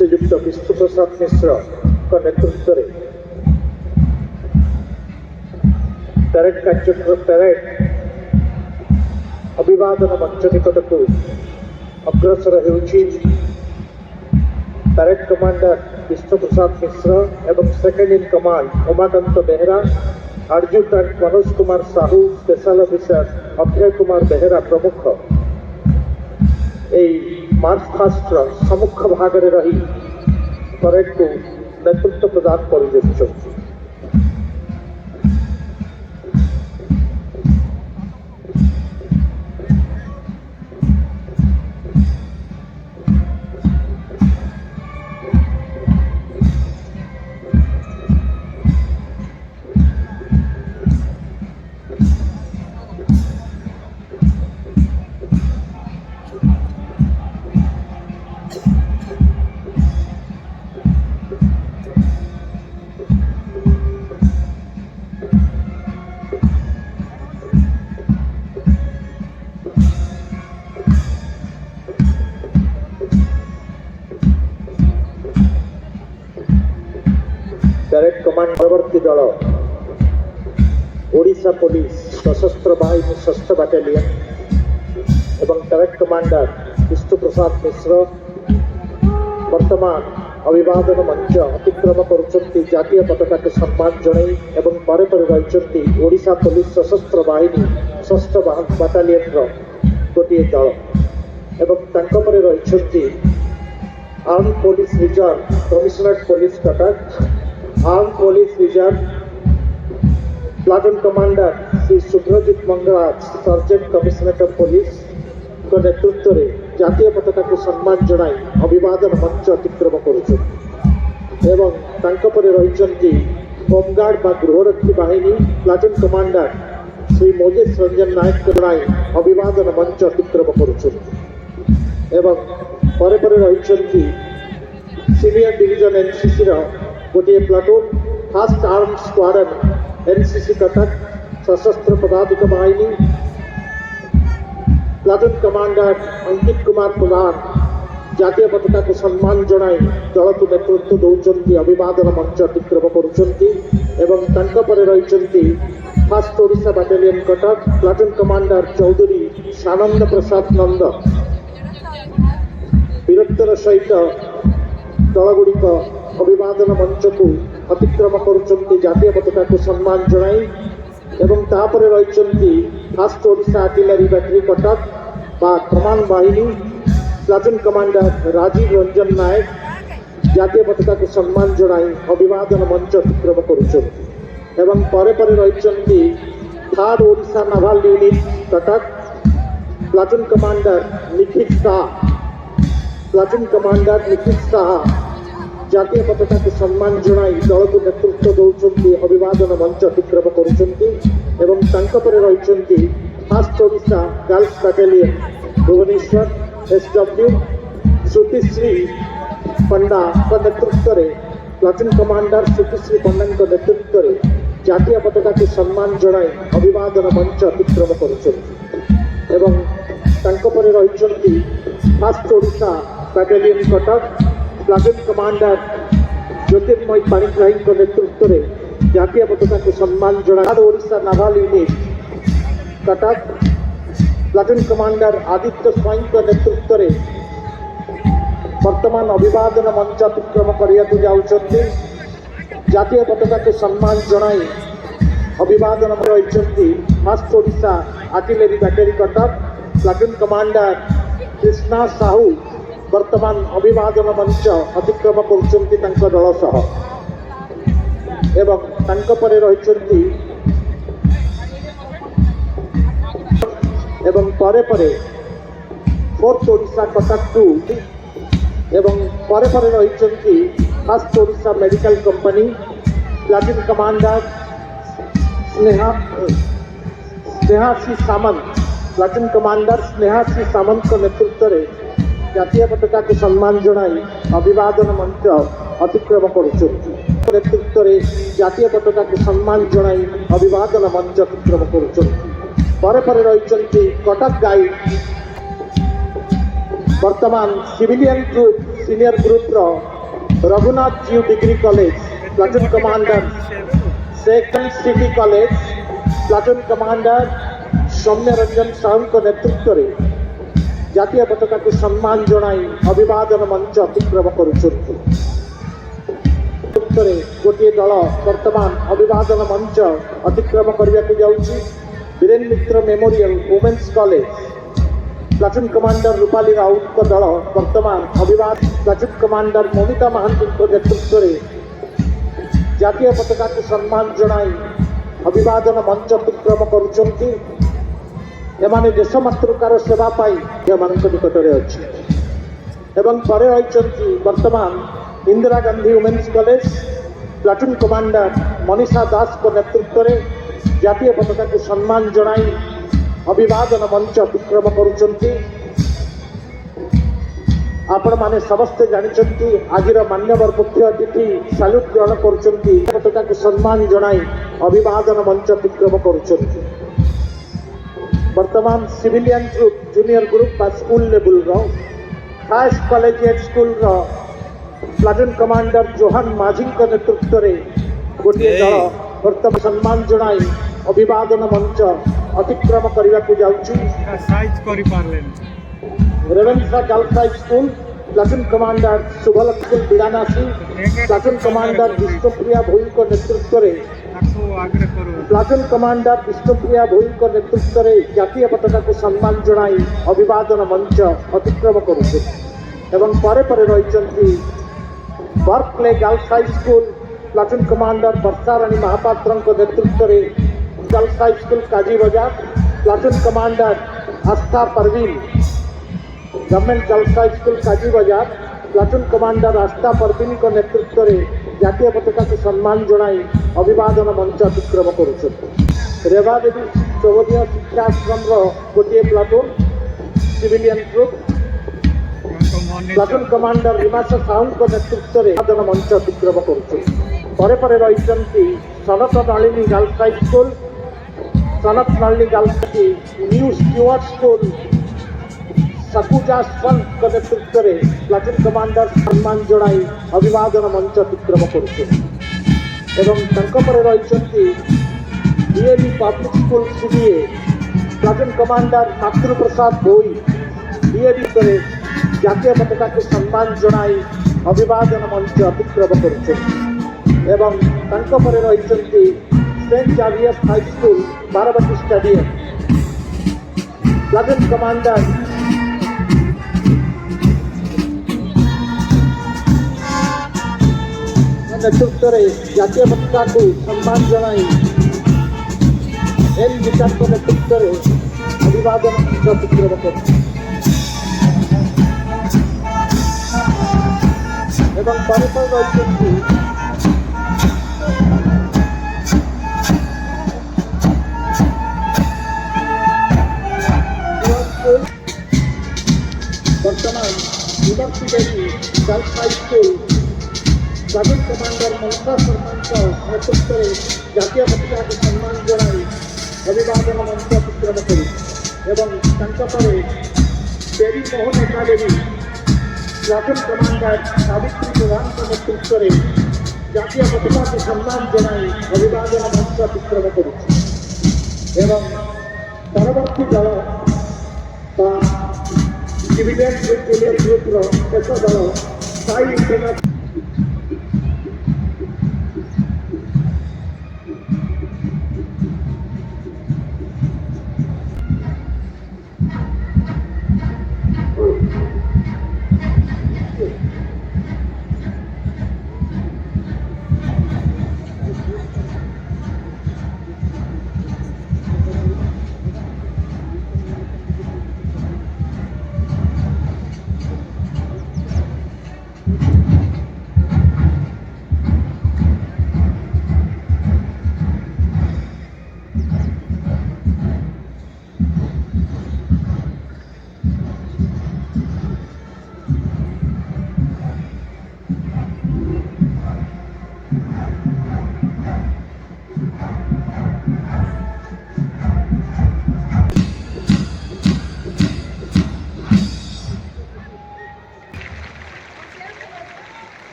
श्रीयुक्त विष्णु प्रसाद मिश्र नेतृत्व में परेड अभिवादन मंच निकट को अग्रसर होउछि। परेड कमांडर विष्णु प्रसाद मिश्र एवं second in command Umakant Behera, adjutant Manoj Kumar Sahu, special officer Abhay Kumar Behera प्रमुख मार्च फास्ट सम्मुख भाग में रही परेड को नेतृत्व प्रदान कर। परेड कमांड परवर्ती दल ओडिशा पुलिस सशस्त्र बाहिनी 6th बाटालियन एवं परेड कमांडर विष्णु प्रसाद मिश्र वर्तमान अभिवादन मंच अतिक्रम करुछंती। जातीय पताका के सम्मान जणाई एवं परे परे रहिछंती ओडिशा पुलिस सशस्त्र बाहिनी 6th बाटालियन रो गोटे दल एवं तांको परे रहिछंती arm police reserve commissionerate police Cuttack, arm police reserve platoon commander Shri Subrajit Mangaraj, sergeant commissionerate of police को नेतृत्व में जातीय पताका को सम्मान जणाई अभिवादन मंच अतिक्रम करुछंती एवं तांको परे रहिछंती होमगार्ड बा गृहरक्षी बाहिनी प्लाटून कमांडर श्री मोजेश रंजन नायक को जणाई अभिवादन मंच अतिक्रम करुछंती एवं परे परे रहिछंती सीनियर डिविजन एनसीसी रो गोटे platoon fast arm squadron NCC Cuttack सशस्त्र पदातिक बाहिनी प्लाटून कमांडर अंकित कुमार प्रधान जातीय पताका को सम्मान जणाई दल को नेतृत्व दौरान अभिवादन मंच अतिक्रम करुछंती एवं तांको परे रहिछंती first Odisha battalion Cuttack platoon commander Chaudhary Sanand Prasad Nanda वीरत्वर सहित दलगुड़िक अभिवादन मंच को अतिक्रम करुछंती। जातीय पताका को सम्मान जणाई एवं तापरे रहिछंती first Odisha artillery battery Cuttack बा कमान बाहिनी प्लाटून कमांडर राजीव रंजन नायक जातीय पताका को सम्मान जणाई अभिवादन मंच अतिक्रम करुछंती एवं परे परे रहिछंती third Odisha naval unit Cuttack platoon commander Nikhil Shah, platoon commander Nikhil Shah जातीय पताका को सम्मान जणाई दल को नेतृत्व दौरान अभिवादन मंच अतिक्रम करुछंती एवं तांको परे रहिछंती first Odisha girls battalion Bhubaneswar SW Shrutishree Panda नेतृत्व में प्लाटून कमांडर श्रुतिश्री पंडा नेतृत्व में जातीय पताका को सम्मान जणाई अभिवादन मंच अतिक्रम करुछंती एवं तांको परे रहिछंती first Odisha battalion Cuttack platoon commander Jyotirmay Panigrahi को नेतृत्व में जातीय पताका को सम्मान जणाई Odisha naval unit Cuttack platoon commander Aditya Swain को नेतृत्व में वर्तमान अभिवादन मंच अतिक्रम करने जाउछंती। जातीय पताका को सम्मान जणाई अभिवादन रहिछंती first Odisha artillery battery Cuttack platoon commander Krishna Sahu वर्तमान अभिवादन मंच अतिक्रम करुछंती तांको दल सह एवं तांको परे रहिछंती एवं परे परे फोर्थ ओडिशा कटक 2 एवं परे परे रहिछंती first Odisha medical company platoon commander Snehasi Samant, platoon commander Snehasi Samant को नेतृत्व में जातीय पताका को सम्मान जणाई अभिवादन मंच अतिक्रम करुछंती नेतृत्व में जातीय पताका को सम्मान जणाई अभिवादन मंच अतिक्रम करुछंती परे परे रहिछंती कटक गाइड वर्तमान civilian group senior group Raghunath Jeev degree college platoon commander second city college platoon commander Soumya Ranjan Sahu नेतृत्व में जातीय पताका को सम्मान जनाई अभिवादन मंच अतिक्रम करुछन्ति। गोटे दल वर्तमान अभिवादन मंच अतिक्रम करने को जाउछि। Viren Mitra memorial women's college platoon commander Rupali Raut को दल वर्तमान अभिवादन प्लाटून कमांडर मोनिका महांती नेतृत्व में जातीय पताका को सम्मान जनाई अभिवादन मंच अतिक्रम करुछन्ति। एमाने देश मातृकार सेवा पाई निकटरे अच्छी एवं परे रही वर्तमान Indira Gandhi women's college platoon commander Manisha Das को नेतृत्व में जातीय पताका को सम्मान जनाई अभिवादन मंच अतिक्रम करुछन्ति। आपण माने समस्ते जानिछन्ति आज मान्यवर मुख्य अतिथि साल्यूट ग्रहण करुछन्ति पताका को सम्मान जनाई अभिवादन मंच अतिक्रम करुछन्ति। वर्तमान सिविलियन ग्रुप जूनियर ग्रुप बा school level fast collegiate school platoon commander Johan Majhi नेतृत्व में गोटे दल वर्तमान सम्मान जनाई अभिवादन मंच अतिक्रम करने को जाउछि। Ravenshaw girls high school platoon commander Shubhalakshmi Bidanasi platoon commander Vishnupriya Bhoi को नेतृत्व में प्लाटून कमांडर विष्णुप्रिया भोई को नेतृत्व में जातीय पताका को सम्मान जनाई अभिवादन मंच अतिक्रम करुछे। एवं परे परे रही Berkeley girls high school platoon commander Varsharani Mahapatra नेतृत्व में girls high school Kazi Bazar platoon commander Astha Parveen government girls high school Kazi Bazar platoon commander Astha Parveen को नेतृत्व में जातीय पताका को सम्मान जनाई अभिवादन मंच अतिक्रम करुछन्ति। रेवा देवी चौधरी शिक्षाश्रम गोटे platoon civilian group platoon commander Himanshu Sahu को नेतृत्व में अभिवादन मंच अतिक्रम करुछन्ति। परे परे रही Sanat Nalini girls high school Sanat Nalini girls new Stewart school सकुजा संत नेतृत्व में प्लाटून कमांडर सम्मान जनाई अभिवादन मंच अतिक्रम करुछन्ति। एवं तंकपरे रही DAV public school CDA platoon commander Matriprasad Bhoi DAV पर जातीय पताका को सम्मान जनाई अभिवादन मंच अतिक्रम करुछन्ति। एवं तंकपरे रही saint Xavier's high school Barabati stadium platoon commander नेतृत्व में जातीय पताका को सम्मान जनाई एन विचार को नेतृत्व में अभिवादन मंच अतिक्रम करुछन्ति। एवं परे परे रही वर्तमान university girls high school platoon commander Mamata Sharma नेतृत्व में जातीय पताका को सम्मान जनाई अभिवादन मंच अतिक्रम करी एवं तंकपरे Devi Mohan academy platoon commander Savitri Pradhan को नेतृत्व में जातीय पताका को सम्मान जनाई अभिवादन मंच अतिक्रम करी एवं परवर्ती दल सिविलियन ग्रुप शेष दल साई इंटरनेशनल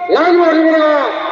ଲାଗିବ